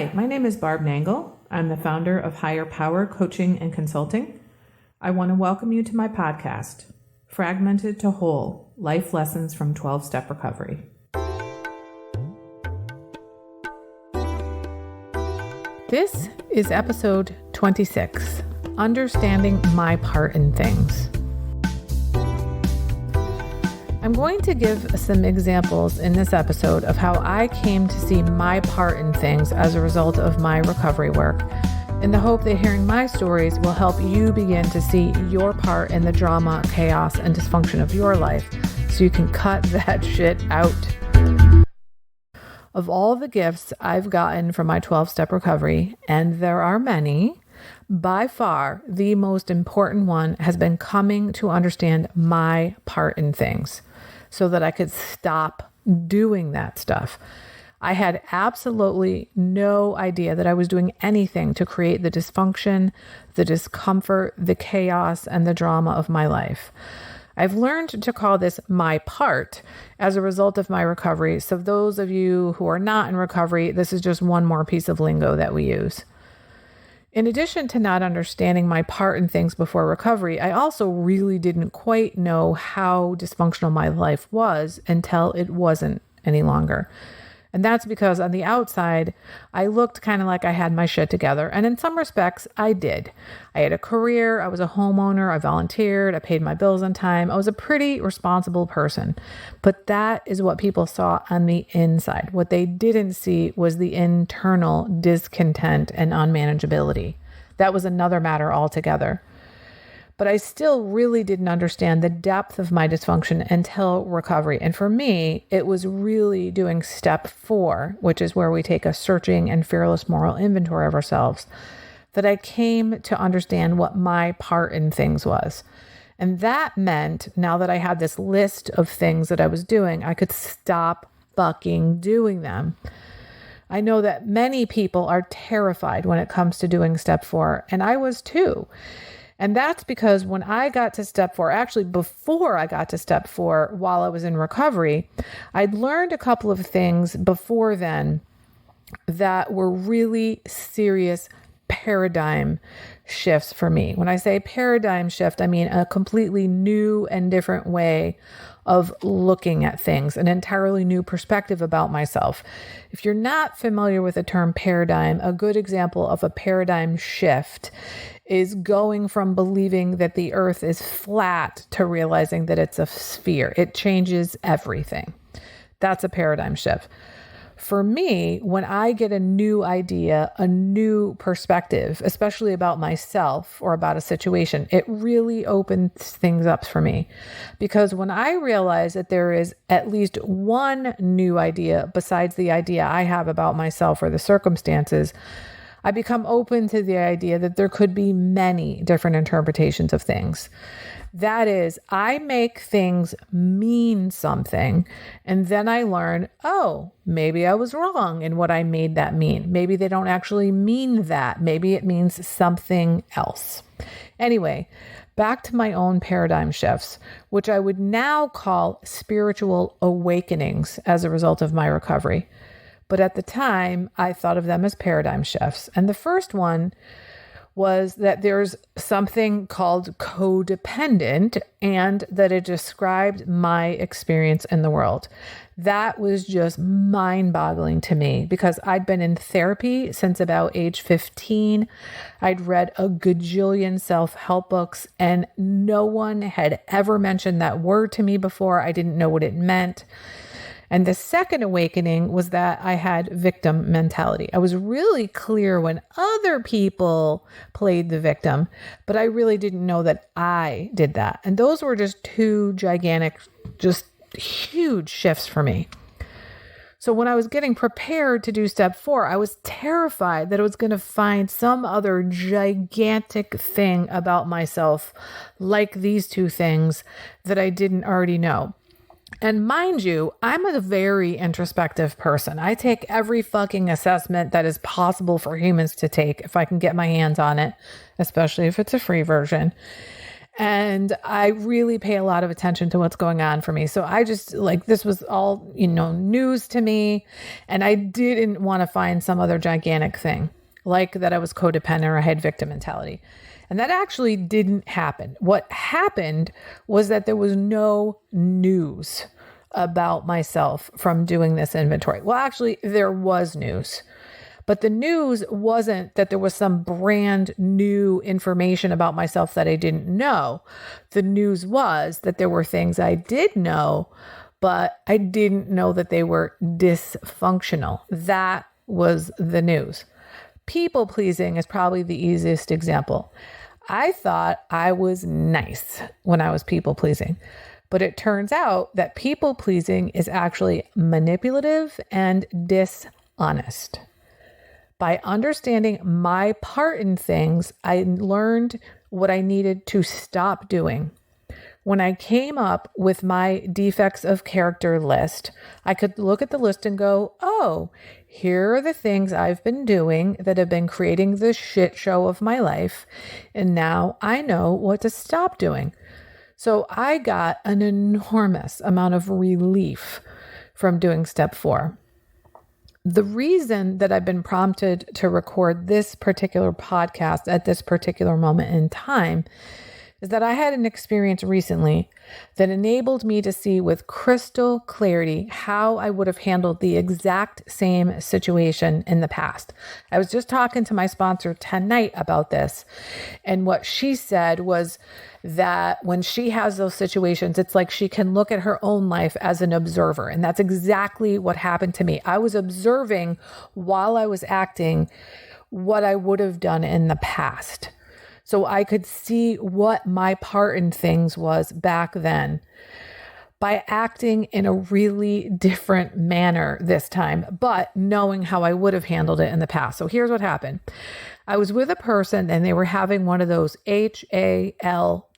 Hi, my name is Barb Nangle. I'm the founder of Higher Power Coaching and Consulting. I want to welcome you to my podcast, Fragmented to Whole, Life Lessons from 12-Step Recovery. This is episode 26, Understanding My Part in Things. I'm going to give some examples in this episode of how I came to see my part in things as a result of my recovery work, in the hope that hearing my stories will help you begin to see your part in the drama, chaos, and dysfunction of your life so you can cut that shit out. Of all the gifts I've gotten from my 12-step recovery, and there are many, by far the most important one has been coming to understand my part in things so that I could stop doing that stuff. I had absolutely no idea that I was doing anything to create the dysfunction, the discomfort, the chaos, and the drama of my life. I've learned to call this my part as a result of my recovery. So those of you who are not in recovery, this is just one more piece of lingo that we use. In addition to not understanding my part in things before recovery, I also really didn't quite know how dysfunctional my life was until it wasn't any longer. And that's because on the outside, I looked kind of like I had my shit together. And in some respects, I did. I had a career. I was a homeowner. I volunteered. I paid my bills on time. I was a pretty responsible person. But that is what people saw on the inside. What they didn't see was the internal discontent and unmanageability. That was another matter altogether. But I still really didn't understand the depth of my dysfunction until recovery. And for me, it was really doing step 4, which is where we take a searching and fearless moral inventory of ourselves, that I came to understand what my part in things was. And that meant, now that I had this list of things that I was doing, I could stop fucking doing them. I know that many people are terrified when it comes to doing step 4, and I was too. And that's because when I got to step 4, actually before I got to step 4, while I was in recovery, I'd learned a couple of things before then that were really serious paradigm shifts for me. When I say paradigm shift, I mean a completely new and different way of looking at things, an entirely new perspective about myself. If you're not familiar with the term paradigm, a good example of a paradigm shift is going from believing that the earth is flat to realizing that it's a sphere. It changes everything. That's a paradigm shift. For me, when I get a new idea, a new perspective, especially about myself or about a situation, it really opens things up for me. Because when I realize that there is at least one new idea besides the idea I have about myself or the circumstances, I become open to the idea that there could be many different interpretations of things. That is, I make things mean something, and then I learn, oh, maybe I was wrong in what I made that mean. Maybe they don't actually mean that. Maybe it means something else. Anyway, back to my own paradigm shifts, which I would now call spiritual awakenings as a result of my recovery. But at the time, I thought of them as paradigm shifts. And the first one was that there's something called codependent and that it described my experience in the world. That was just mind-boggling to me because I'd been in therapy since about age 15. I'd read a gajillion self-help books and no one had ever mentioned that word to me before. I didn't know what it meant. And the second awakening was that I had victim mentality. I was really clear when other people played the victim, but I really didn't know that I did that. And those were just two gigantic, just huge shifts for me. So when I was getting prepared to do step 4, I was terrified that I was going to find some other gigantic thing about myself, like these two things that I didn't already know. And mind you, I'm a very introspective person. I take every fucking assessment that is possible for humans to take if I can get my hands on it, especially if it's a free version. And I really pay a lot of attention to what's going on for me. So I just like, this was all, news to me. And I didn't want to find some other gigantic thing like that I was codependent or I had victim mentality. And that actually didn't happen. What happened was that there was no news about myself from doing this inventory. Well, actually, there was news. But the news wasn't that there was some brand new information about myself that I didn't know. The news was that there were things I did know, but I didn't know that they were dysfunctional. That was the news. People pleasing is probably the easiest example. I thought I was nice when I was people pleasing, but it turns out that people pleasing is actually manipulative and dishonest. By understanding my part in things, I learned what I needed to stop doing. When I came up with my defects of character list, I could look at the list and go, oh, here are the things I've been doing that have been creating the shit show of my life. And now I know what to stop doing. So I got an enormous amount of relief from doing step 4. The reason that I've been prompted to record this particular podcast at this particular moment in time is that I had an experience recently that enabled me to see with crystal clarity how I would have handled the exact same situation in the past. I was just talking to my sponsor tonight about this, and what she said was that when she has those situations, it's like she can look at her own life as an observer. And that's exactly what happened to me. I was observing while I was acting what I would have done in the past. So I could see what my part in things was back then by acting in a really different manner this time, but knowing how I would have handled it in the past. So here's what happened. I was with a person and they were having one of those HALT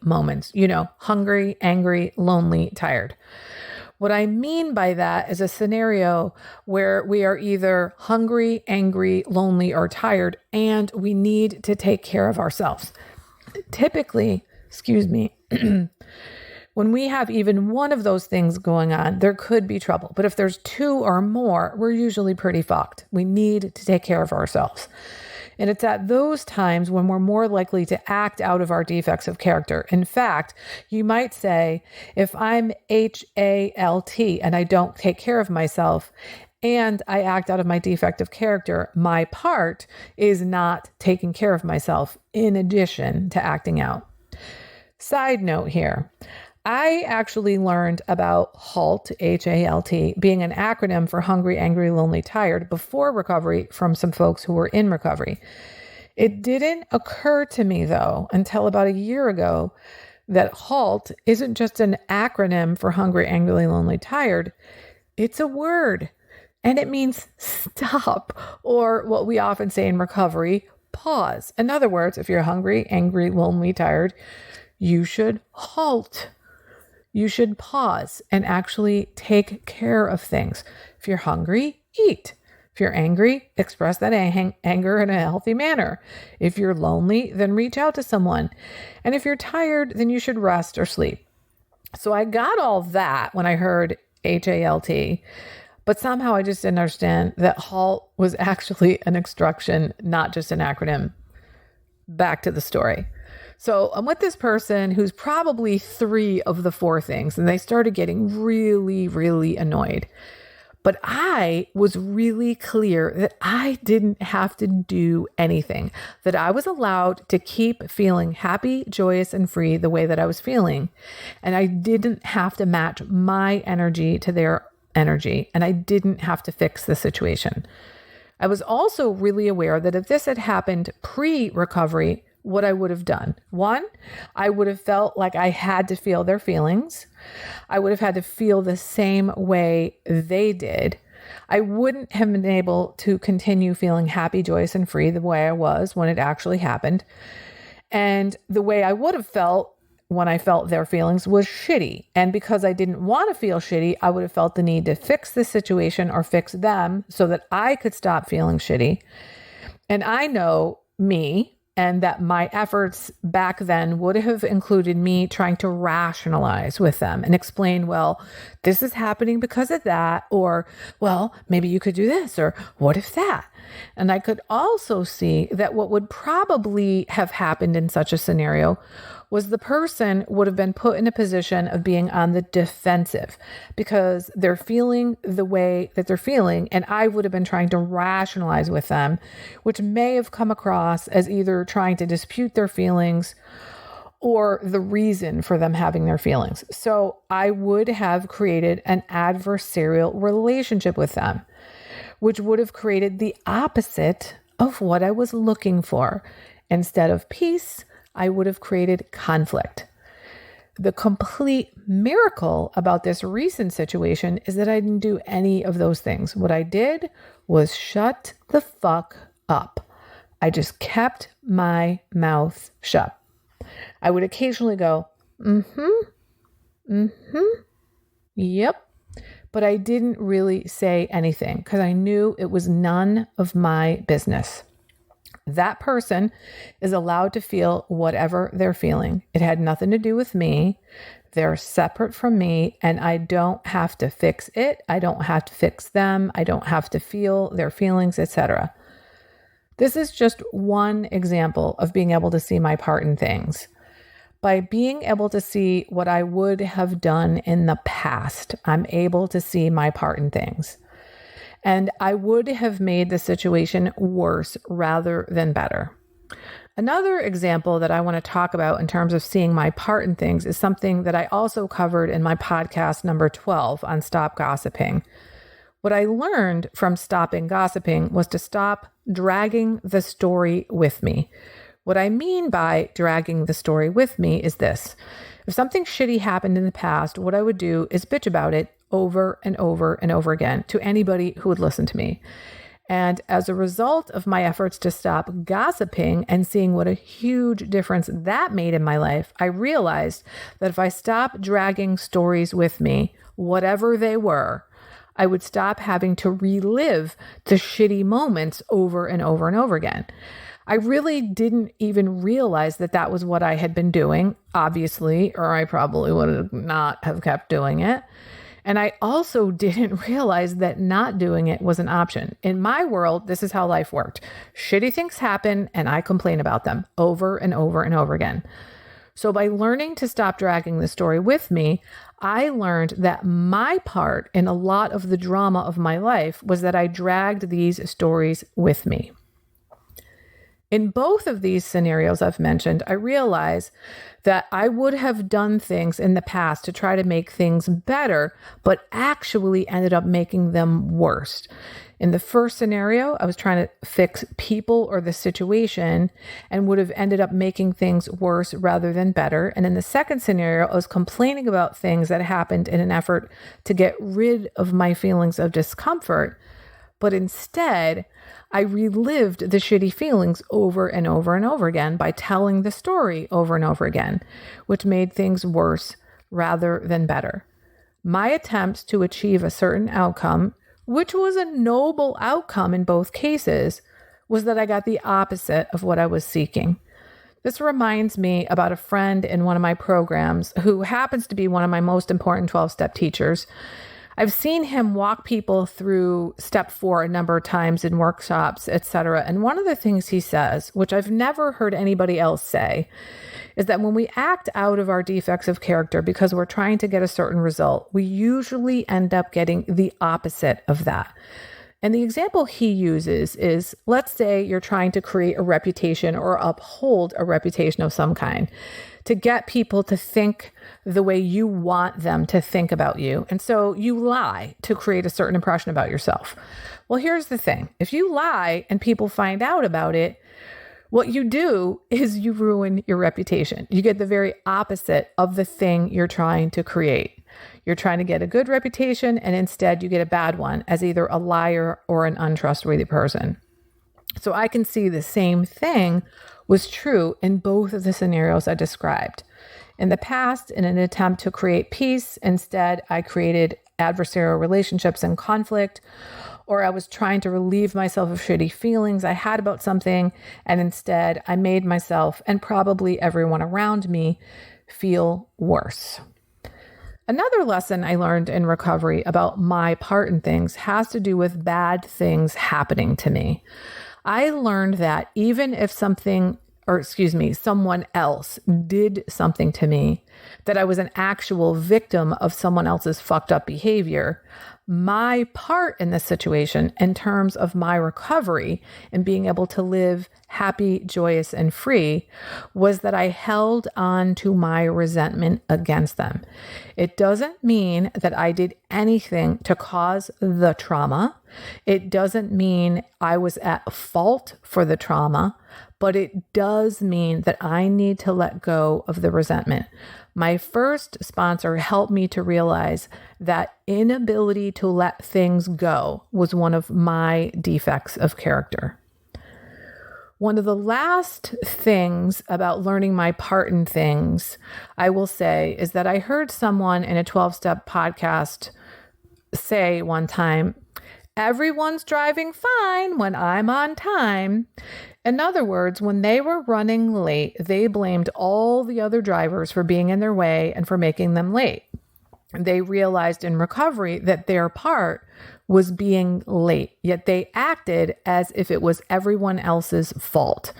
moments, hungry, angry, lonely, tired. What I mean by that is a scenario where we are either hungry, angry, lonely, or tired, and we need to take care of ourselves. Typically, when we have even one of those things going on, there could be trouble. But if there's 2 or more, we're usually pretty fucked. We need to take care of ourselves. And it's at those times when we're more likely to act out of our defects of character. In fact, you might say, if I'm HALT and I don't take care of myself and I act out of my defect of character, my part is not taking care of myself in addition to acting out. Side note here. I actually learned about HALT, H-A-L-T, being an acronym for hungry, angry, lonely, tired before recovery from some folks who were in recovery. It didn't occur to me, though, until about a year ago that HALT isn't just an acronym for hungry, angry, lonely, tired. It's a word, and it means stop, or what we often say in recovery, pause. In other words, if you're hungry, angry, lonely, tired, you should halt. You should pause and actually take care of things. If you're hungry, eat. If you're angry, express that anger in a healthy manner. If you're lonely, then reach out to someone. And if you're tired, then you should rest or sleep. So I got all that when I heard HALT, but somehow I just didn't understand that HALT was actually an instruction, not just an acronym. Back to the story. So I'm with this person who's probably 3 of the 4 things, and they started getting really, really annoyed. But I was really clear that I didn't have to do anything, that I was allowed to keep feeling happy, joyous, and free the way that I was feeling. And I didn't have to match my energy to their energy, and I didn't have to fix the situation. I was also really aware that if this had happened pre-recovery, what I would have done. 1, I would have felt like I had to feel their feelings. I would have had to feel the same way they did. I wouldn't have been able to continue feeling happy, joyous, and free the way I was when it actually happened. And the way I would have felt when I felt their feelings was shitty. And because I didn't want to feel shitty, I would have felt the need to fix the situation or fix them so that I could stop feeling shitty. And I know me, and that my efforts back then would have included me trying to rationalize with them and explain, well, this is happening because of that, or, well, maybe you could do this, or what if that? And I could also see that what would probably have happened in such a scenario was the person would have been put in a position of being on the defensive because they're feeling the way that they're feeling. And I would have been trying to rationalize with them, which may have come across as either trying to dispute their feelings or the reason for them having their feelings. So I would have created an adversarial relationship with them, which would have created the opposite of what I was looking for. Instead of peace, I would have created conflict. The complete miracle about this recent situation is that I didn't do any of those things. What I did was shut the fuck up. I just kept my mouth shut. I would occasionally go, yep. But I didn't really say anything because I knew it was none of my business. That person is allowed to feel whatever they're feeling. It had nothing to do with me. They're separate from me, and I don't have to fix it. I don't have to fix them. I don't have to feel their feelings, etc. This is just one example of being able to see my part in things. By being able to see what I would have done in the past, I'm able to see my part in things. And I would have made the situation worse rather than better. Another example that I want to talk about in terms of seeing my part in things is something that I also covered in my podcast number 12 on Stop Gossiping. What I learned from stopping gossiping was to stop dragging the story with me. What I mean by dragging the story with me is this. If something shitty happened in the past, what I would do is bitch about it over and over and over again to anybody who would listen to me. And as a result of my efforts to stop gossiping and seeing what a huge difference that made in my life, I realized that if I stopped dragging stories with me, whatever they were, I would stop having to relive the shitty moments over and over and over again. I really didn't even realize that that was what I had been doing, obviously, or I probably would not have kept doing it. And I also didn't realize that not doing it was an option. In my world, this is how life worked. Shitty things happen and I complain about them over and over and over again. So by learning to stop dragging the story with me, I learned that my part in a lot of the drama of my life was that I dragged these stories with me. In both of these scenarios I've mentioned, I realize that I would have done things in the past to try to make things better, but actually ended up making them worse. In the first scenario, I was trying to fix people or the situation and would have ended up making things worse rather than better. And in the second scenario, I was complaining about things that happened in an effort to get rid of my feelings of discomfort. But instead, I relived the shitty feelings over and over and over again by telling the story over and over again, which made things worse rather than better. My attempts to achieve a certain outcome, which was a noble outcome in both cases, was that I got the opposite of what I was seeking. This reminds me about a friend in one of my programs who happens to be one of my most important 12-step teachers. I've seen him walk people through step 4 a number of times in workshops, etc. And one of the things he says, which I've never heard anybody else say, is that when we act out of our defects of character because we're trying to get a certain result, we usually end up getting the opposite of that. And the example he uses is, let's say you're trying to create a reputation or uphold a reputation of some kind to get people to think the way you want them to think about you. And so you lie to create a certain impression about yourself. Well, here's the thing. If you lie and people find out about it, what you do is you ruin your reputation. You get the very opposite of the thing you're trying to create. You're trying to get a good reputation, and instead you get a bad one as either a liar or an untrustworthy person. So I can see the same thing was true in both of the scenarios I described. In the past, in an attempt to create peace, instead I created adversarial relationships and conflict. or I was trying to relieve myself of shitty feelings I had about something, and instead I made myself and probably everyone around me feel worse. Another lesson I learned in recovery about my part in things has to do with bad things happening to me. I learned that even if someone else did something to me, that I was an actual victim of someone else's fucked up behavior, my part in this situation in terms of my recovery and being able to live happy, joyous, and free was that I held on to my resentment against them. It doesn't mean that I did anything to cause the trauma. It doesn't mean I was at fault for the trauma, but it does mean that I need to let go of the resentment. My first sponsor helped me to realize that inability to let things go was one of my defects of character. One of the last things about learning my part in things, I will say, is that I heard someone in a 12-step podcast say one time, "Everyone's driving fine when I'm on time." In other words, when they were running late, they blamed all the other drivers for being in their way and for making them late. They realized in recovery that their part was being late, yet they acted as if it was everyone else's fault.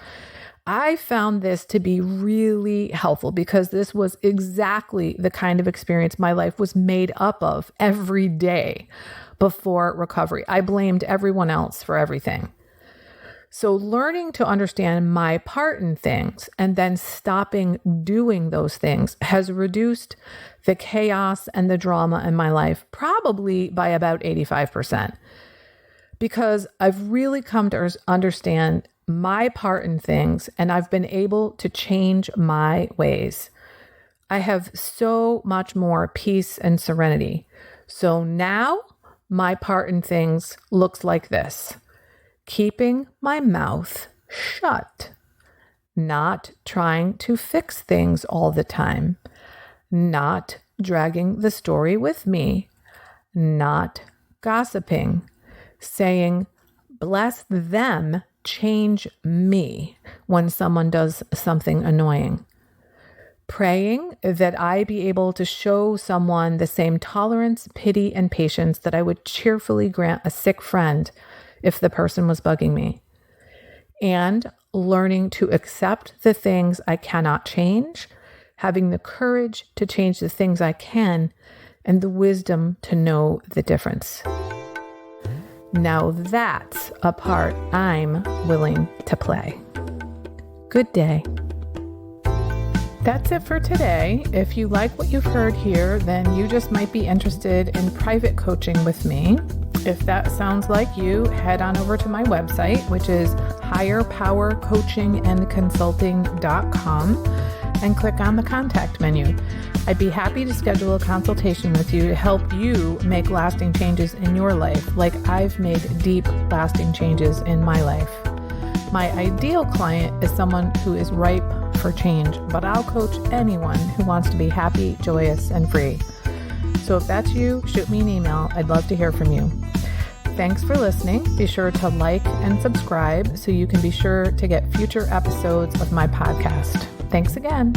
I found this to be really helpful because this was exactly the kind of experience my life was made up of every day before recovery. I blamed everyone else for everything. So learning to understand my part in things and then stopping doing those things has reduced the chaos and the drama in my life probably by about 85%. Because I've really come to understand my part in things and I've been able to change my ways. I have so much more peace and serenity. So now my part in things looks like this: keeping my mouth shut, not trying to fix things all the time, not dragging the story with me, not gossiping, saying, "Bless them, change me," when someone does something annoying. Praying that I be able to show someone the same tolerance, pity, and patience that I would cheerfully grant a sick friend if the person was bugging me. And learning to accept the things I cannot change, having the courage to change the things I can, and the wisdom to know the difference. Now that's a part I'm willing to play. Good day. That's it for today. If you like what you've heard here, then you just might be interested in private coaching with me. If that sounds like you, head on over to my website, which is higherpowercoachingandconsulting.com, and click on the contact menu. I'd be happy to schedule a consultation with you to help you make lasting changes in your life, like I've made deep, lasting changes in my life. My ideal client is someone who is ripe for change, but I'll coach anyone who wants to be happy, joyous, and free. So if that's you, shoot me an email. I'd love to hear from you. Thanks for listening. Be sure to like and subscribe so you can be sure to get future episodes of my podcast. Thanks again.